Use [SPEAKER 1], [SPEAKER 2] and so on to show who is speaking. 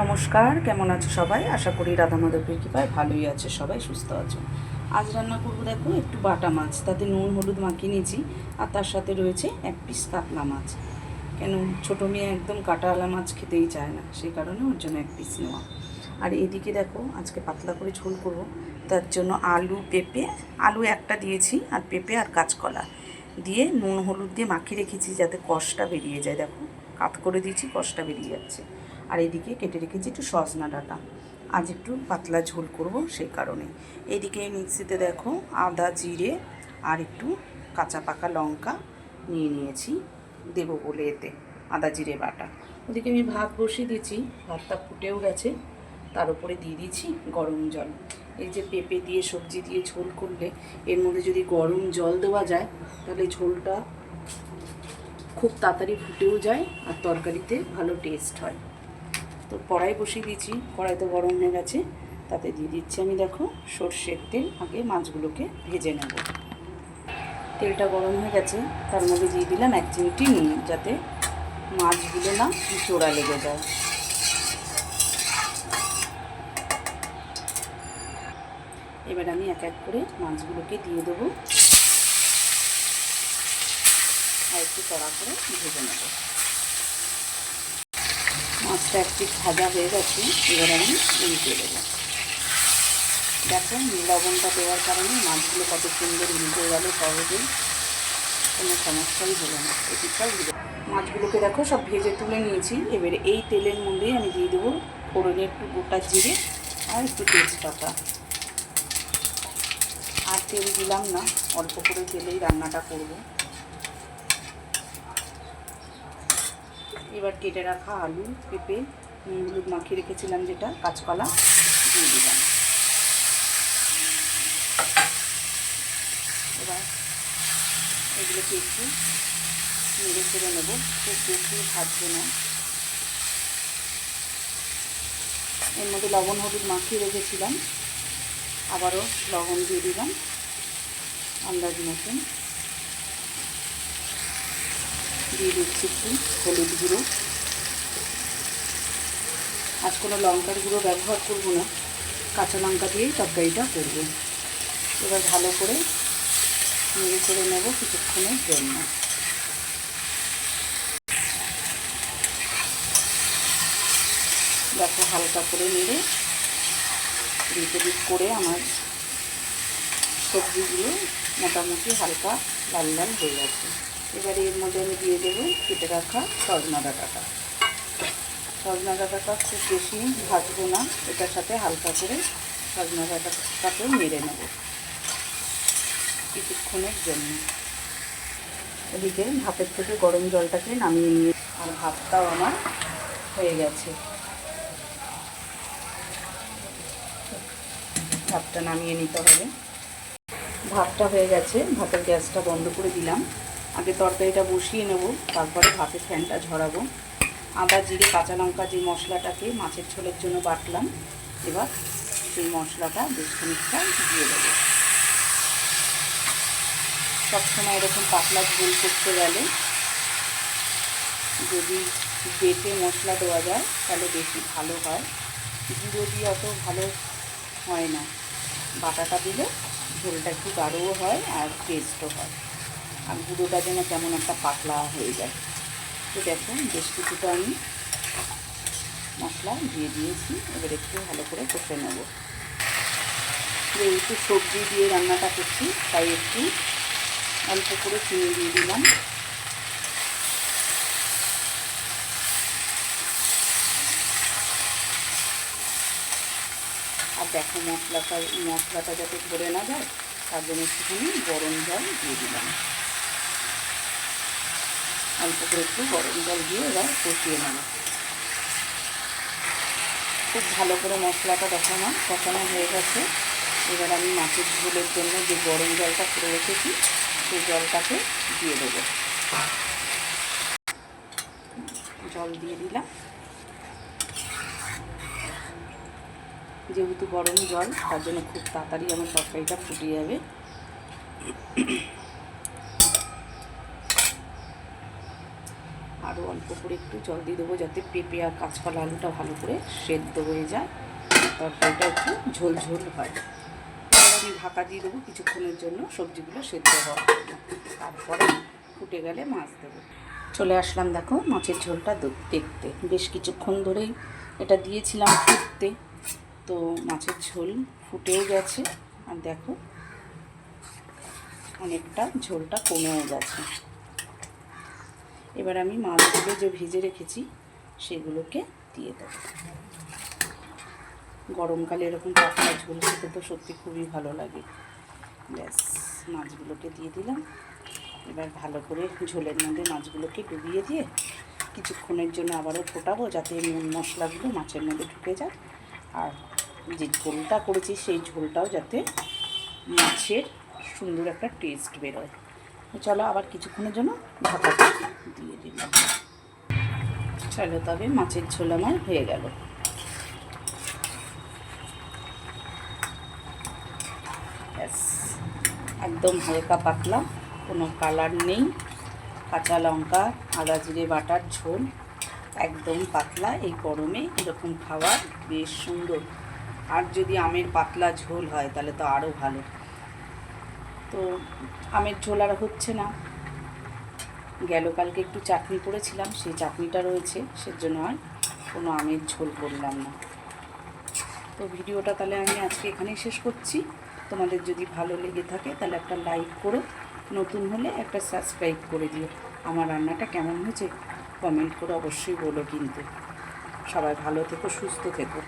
[SPEAKER 1] নমস্কার, কেমন আছো সবাই? আশা করি রাধা মাধবের কৃপায় ভালোই আছে সবাই, সুস্থ আছো। আজ রান্না করবো দেখো একটু বাটা মাছ, তাতে নুন হলুদ মাখিয়ে নিয়েছি, আর তার সাথে রয়েছে এক পিস কাতলা মাছ। কেন, ছোটো মেয়ে একদম কাটাওয়ালা মাছ খেতেই চায় না, সেই কারণে ওর জন্য এক পিস নেওয়া। আর এদিকে দেখো আজকে পাতলা করে ঝোল করবো, তার জন্য আলু পেঁপে, আলু একটা দিয়েছি আর পেঁপে আর কাঁচকলা দিয়ে নুন হলুদ দিয়ে মাখিয়ে রেখেছি যাতে কষটা বেরিয়ে যায়। দেখো কাত করে দিয়েছি, কষটা বেরিয়ে যাচ্ছে। আর এদিকে কেটে রেখেছি একটু সজনা ডাঁটা, আজ একটু পাতলা ঝোল করব সেই কারণে। এদিকে মিক্সিতে দেখো আদা জিরে আর একটু কাঁচা পাকা লঙ্কা নিয়ে নিয়েছি, দেবো বলে এতে আদা জিরে বাটা। ওদিকে আমি ভাত বসিয়ে দিয়েছি, ভাতটা ফুটেও গেছে, তার উপরে দিয়ে দিয়েছি গরম জল। এই যে পেঁপে দিয়ে সবজি দিয়ে ঝোল করলে এর মধ্যে যদি গরম জল দেওয়া যায় তাহলে ঝোলটা খুব তাড়াতাড়ি ফুটেও যায় আর তরকারিতে ভালো টেস্ট হয়। তো কড়াই বসিয়ে দিয়েছি, কড়াই তো গরম হয়ে গেছে, তাতে দিয়ে দিচ্ছি আমি দেখো সর্ষের তেল। আগে মাছগুলোকে ভেজে নেব। তেলটা গরম হয়ে গেছে, তার মধ্যে দিয়ে দিলাম 1 চিমটি নুন, যাতে মাছগুলো না চোড়া লেগে যায়। এবার আমি এক এক করে মাছগুলোকে দিয়ে দেবো আর একটু কড়া করে ভেজে নেব। মাছটা একটু ভাজা হয়ে গেছে, এবার আমি উল্টে দেবো। দেখো লবণটা দেওয়ার কারণে মাছগুলো কত সুন্দর উল্টে গেল, সহজে কোনো সমস্যাই হলো না। এদিকটাও দিল, মাছগুলোকে দেখো সব ভেজে তুলে নিয়েছি। এবারে এই তেলের মধ্যেই আমি দিয়ে দেবো ফোড়নে একটু গোটা জিরে আর একটু তেজপাতা। আর তেল দিলাম না, অল্প করে তেলেই রান্নাটা করব। এবার কেটে রাখা আলু পেঁপে হলুদ মাখিয়ে রেখেছিলাম যেটা, কাঁচকলা দিয়ে দিলাম। এবার এগুলোকে একটু নেড়ে চেড়ে নেবো, খুব বেশি ভাজবো না। এর মধ্যে লবণ হলুদ মাখিয়ে রেখেছিলাম, আবারও লবণ দিয়ে দিলাম আন্দাজ মতন। দিয়ে দিচ্ছি একটু হলুদ গুঁড়ো। আজ কোনো লঙ্কার গুঁড়ো ব্যবহার করব না, কাঁচা লঙ্কা দিয়েই তরকারিটা করব। এবার ভালো করে নেড়ে চেড়ে নেব কিছুক্ষণের জন্য। দেখো হালকা করে নেড়ে দিতে দিক করে আমার সবজিগুলো মোটামুটি হালকা লাল লাল হয়ে গেছে। এবার এর মধ্যে আমি দিয়ে দেবো কেটে রাখা সজনা ডাঁটাটা। সজনা ডাঁটাটা খুব বেশি ভাজবো না, এটার সাথে হালকা করে সজনা ডাঁটাটাকেও নেড়ে নেব কিছুক্ষণের জন্য। এদিকে ভাতের থেকে গরম জলটাকে নামিয়ে নিয়ে, আর ভাতটাও আমার হয়ে গেছে। ভাতটা নামিয়ে নিতে হবে। ভাতটা হয়ে গেছে, ভাতের গ্যাসটা বন্ধ করে দিলাম। আগে তরকারিটা বসিয়ে নেব, তারপরে ভাতের ফ্যানটা ঝরাবো। আদা জিরে কাঁচা লঙ্কা যে মশলাটাকে মাছের ঝোলের জন্য বাটলাম, এবার সেই মশলাটা বেশ খানিকটা দিয়ে দেবো। সবসময় এরকম পাতলা ঝোল করতে গেলে যদি বেটে মশলা দেওয়া যায় তাহলে বেশি ভালো হয়, গুঁড়ো দিয়ে অত ভালো হয় না। বাটাটা দিলে ঝোলটা একটু গাঢ়ও হয় আর টেস্টও হয়, আর গুঁড়োটা যেন কেমন একটা পাতলা হয়ে যায়। তো দেখুন বেশ কিছুটা আমি মশলা দিয়ে দিয়েছি, এবার একটু ভালো করে কষে নেব। যেহেতু সবজি দিয়ে রান্নাটা করছি তাই একটু অল্প করে চিনি দিয়ে দিলাম। আর দেখো মশলাটা যাতে ধরে না যায় তার জন্য একটুখানি গরম জল দিয়ে দিলাম। অল্প করে একটু গরম জল দিয়ে এবার কষিয়ে নেব। খুব ভালো করে মশলাটা দেখো আমার কষানো হয়ে গেছে। এবার আমি মাছের ঝোলের জন্য যে গরম জলটা করে রেখেছি সেই জলটাকে দিয়ে দেবো। জল দিয়ে দিলাম, যেহেতু গরম জল তার জন্য খুব তাড়াতাড়ি আমার তরকারিটা ফুটে যাবে। আরও অল্প করে একটু জল দিয়ে দেবো, যাতে পেঁপে আর কাঁচকলা আলুটা ভালো করে সেদ্ধ হয়ে যায়, তরকারিটা একটু ঝোল ঝোল হয়। এবার আমি ঢাকা দিয়ে দেবো কিছুক্ষণের জন্য, সবজিগুলো সেদ্ধ হওয়ার জন্য। তারপরে ফুটে গেলে মাছ দেবো। চলে আসলাম দেখো মাছের ঝোলটা দেখতে। বেশ কিছুক্ষণ ধরেই এটা দিয়েছিলাম ফুটতে, তো মাছের ঝোল ফুটেও গেছে। আর দেখো অনেকটা ঝোলটা কমেও গেছে। এবার আমি মাছগুলো যে ভেজে রেখেছি সেগুলোকে দিয়ে দেবো। গরমকালে এরকম পাতলা ঝোল খেতে তো সত্যি খুবই ভালো লাগে। ব্যাস, মাছগুলোকে দিয়ে দিলাম। এবার ভালো করে ঝোলের মধ্যে মাছগুলোকে ডুবিয়ে দিয়ে কিছুক্ষণের জন্য আবারও ফোটাবো, যাতে নুন মশলাগুলো মাছের মধ্যে ঢুকে যায়, আর যে ঝোলটা করেছি সেই ঝোলটাও যাতে মাছের সুন্দর একটা টেস্ট বেরোয়। চলো আবার কিছুক্ষণের জন্য ঢাকাটা দিয়ে দিলাম। চলো তবে মাছের ঝোল আমার হয়ে গেল। ব্যাস, একদম হালকা পাতলা, কোনো কালার নেই, কাঁচা লঙ্কা আদা জিরে বাটার ঝোল, একদম পাতলা। এই গরমে এরকম খাবার বেশ সুন্দর। আর যদি আমের পাতলা ঝোল হয় তাহলে তো আরও ভালো। তো আমের ঝোল আর হচ্ছে না, গেল কালকে একটু চাটনি করেছিলাম, সেই চাটনিটা রয়েছে, সেজন্য আর কোনো আমের ঝোল করলাম না। তো ভিডিওটা তাহলে আমি আজকে এখানেই শেষ করছি। তোমাদের যদি ভালো লেগে থাকে তাহলে একটা লাইক করো, নতুন হলে একটা সাবস্ক্রাইব করে দিও। আমার রান্নাটা কেমন হয়েছে কমেন্ট করে অবশ্যই বলো কিন্তু। সবাই ভালো থেকো, সুস্থ থেকো।